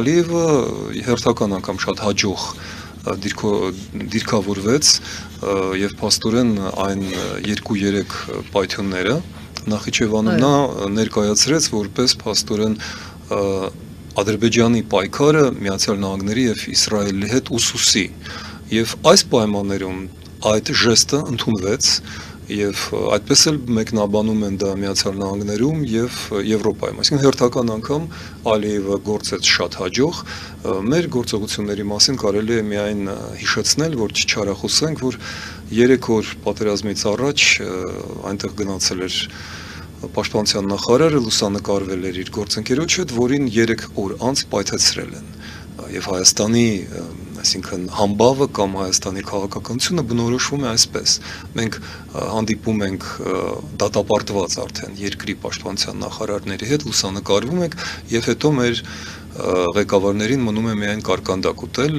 Ալիևը հերթական անգամ շատ հաջող դիրքավորվեց եւ փաստորեն այն 2-3 պայթյունները Նախիջևանում նա ներկայացրեց որպես փաստորեն Ադրբեջանի պայքարը Միացյալ Նահանգների եւ Իսրայելի հետ ուսուսի եւ այս պայմաններում այդ ժեստը ընդունվեց եւ այդպես էլ մեկնաբանում են դա Միացյալ Նահանգներում եւ Եվրոպայում, այսինքն հերթական անգամ Ալիևը գործեց շատ հաջող, մեր գործողությունների մասին կարելի է միայն հիշեցնել, որ չչարախոսենք, որ 3 օր պատերազմից առաջ այնտեղ գնացել էր Պաշտպանության նախարարը լուսանկարվել էր իր գործընկերոջ հետ, որին 3 օր անց պայթեցրել են եւ Հայաստանի այսինքն համբավը կամ Հայաստանի քաղաքականությունը բնորոշվում է այսպես մենք հանդիպում ենք դատապարտված արդեն երկրի պաշտպանության նախարարների հետ լուսանկարվում ենք եւ հետո մեր ղեկավարներին մնում է միայն կարկանդակ ուտել